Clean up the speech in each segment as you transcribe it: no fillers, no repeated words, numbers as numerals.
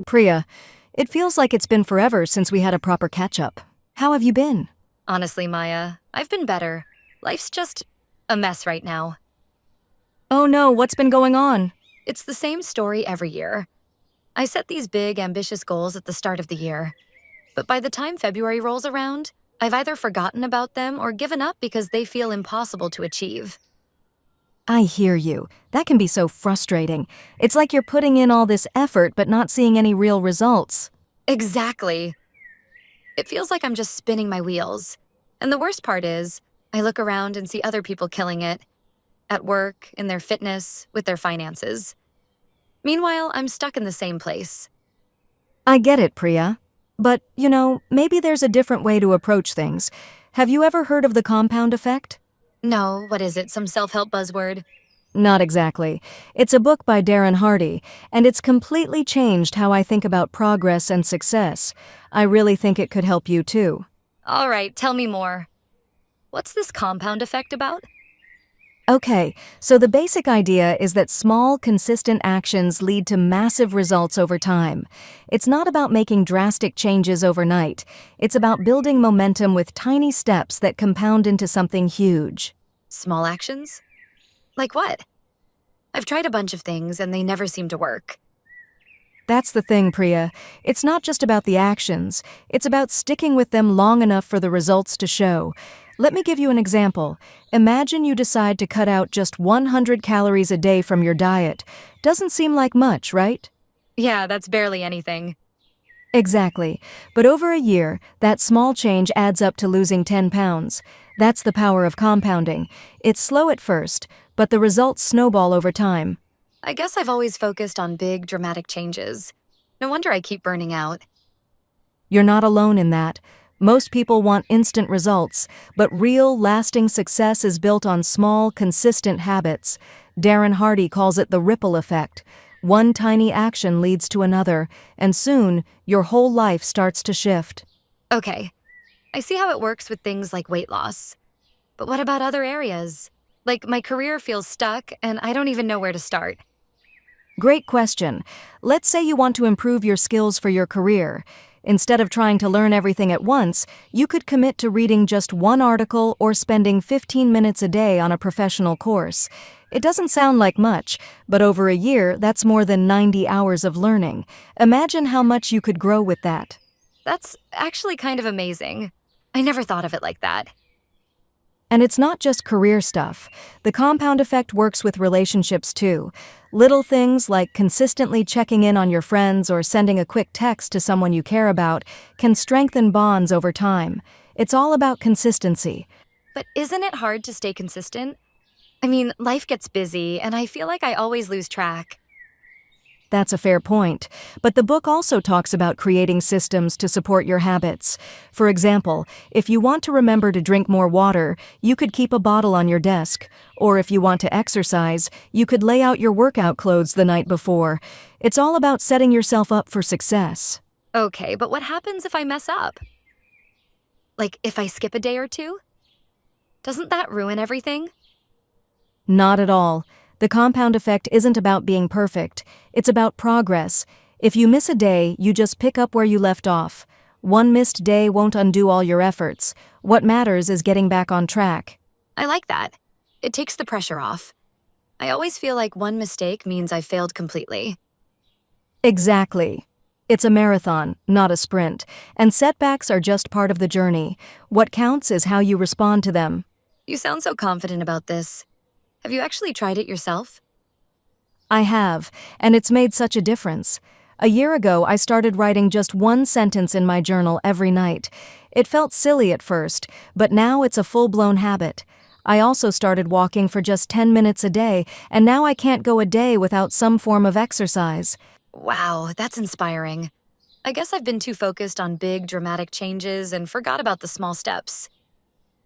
Priya, it feels like it's been forever since we had a proper catch-up. How have you been? Honestly, Maya, I've been better. Life's just a mess right now. Oh no, what's been going on? It's the same story every year. I set these big, ambitious goals at the start of the year. But by the time February rolls around, I've either forgotten about them or given up because they feel impossible to achieve. I hear you. That can be so frustrating. It's like you're putting in all this effort but not seeing any real results. Exactly. It feels like I'm just spinning my wheels. And the worst part is, I look around and see other people killing it. At work, in their fitness, with their finances. Meanwhile, I'm stuck in the same place. I get it, Priya. But, maybe there's a different way to approach things. Have you ever heard of the compound effect? No, what is it, some self-help buzzword? Not exactly. It's a book by Darren Hardy, and it's completely changed how I think about progress and success. I really think it could help you too. All right, tell me more. What's this compound effect about? Okay, so the basic idea is that small, consistent actions lead to massive results over time. It's not about making drastic changes overnight. It's about building momentum with tiny steps that compound into something huge. Small actions? Like what? I've tried a bunch of things and they never seem to work. That's the thing, Priya. It's not just about the actions. It's about sticking with them long enough for the results to show. Let me give you an example. Imagine you decide to cut out just 100 calories a day from your diet. Doesn't seem like much, right? Yeah, that's barely anything. Exactly. But over a year, that small change adds up to losing 10 pounds. That's the power of compounding. It's slow at first, but the results snowball over time. I guess I've always focused on big, dramatic changes. No wonder I keep burning out. You're not alone in that. Most people want instant results, but real, lasting success is built on small, consistent habits. Darren Hardy calls it the ripple effect. One tiny action leads to another, and soon, your whole life starts to shift. Okay, I see how it works with things like weight loss. But what about other areas? Like my career feels stuck and I don't even know where to start. Great question. Let's say you want to improve your skills for your career. Instead of trying to learn everything at once, you could commit to reading just one article or spending 15 minutes a day on a professional course. It doesn't sound like much, but over a year, that's more than 90 hours of learning. Imagine how much you could grow with that. That's actually kind of amazing. I never thought of it like that. And it's not just career stuff. The compound effect works with relationships too. Little things like consistently checking in on your friends or sending a quick text to someone you care about can strengthen bonds over time. It's all about consistency. But isn't it hard to stay consistent? I mean, life gets busy and I feel like I always lose track. That's a fair point. But the book also talks about creating systems to support your habits. For example, if you want to remember to drink more water, you could keep a bottle on your desk. Or if you want to exercise, you could lay out your workout clothes the night before. It's all about setting yourself up for success. Okay, but what happens if I mess up? Like if I skip a day or two? Doesn't that ruin everything? Not at all. The compound effect isn't about being perfect. It's about progress. If you miss a day, you just pick up where you left off. One missed day won't undo all your efforts. What matters is getting back on track. I like that. It takes the pressure off. I always feel like one mistake means I failed completely. Exactly. It's a marathon, not a sprint, and setbacks are just part of the journey. What counts is how you respond to them. You sound so confident about this. Have you actually tried it yourself? I have, and it's made such a difference. A year ago, I started writing just one sentence in my journal every night. It felt silly at first, but now it's a full-blown habit. I also started walking for just 10 minutes a day, and now I can't go a day without some form of exercise. Wow, that's inspiring. I guess I've been too focused on big, dramatic changes and forgot about the small steps.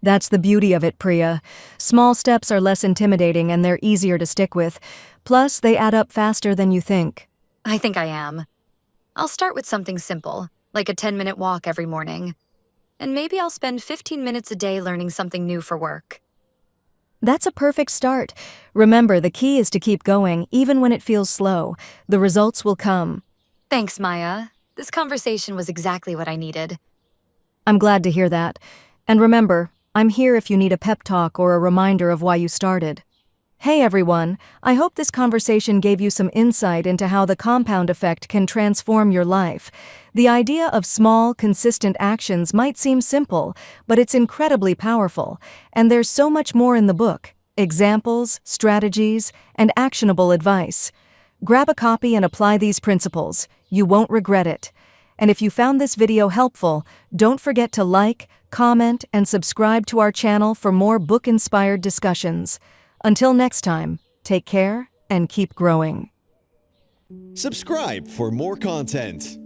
That's the beauty of it, Priya. Small steps are less intimidating and they're easier to stick with. Plus, they add up faster than you think. I think I am. I'll start with something simple, like a 10-minute walk every morning. And maybe I'll spend 15 minutes a day learning something new for work. That's a perfect start. Remember, the key is to keep going, even when it feels slow. The results will come. Thanks, Maya. This conversation was exactly what I needed. I'm glad to hear that. And remember, I'm here if you need a pep talk or a reminder of why you started. Hey everyone, I hope this conversation gave you some insight into how the compound effect can transform your life. The idea of small, consistent actions might seem simple, but it's incredibly powerful, and there's so much more in the book: examples, strategies, and actionable advice. Grab a copy and apply these principles. You won't regret it. And if you found this video helpful, don't forget to like, comment, and subscribe to our channel for more book-inspired discussions. Until next time, take care and keep growing. Subscribe for more content.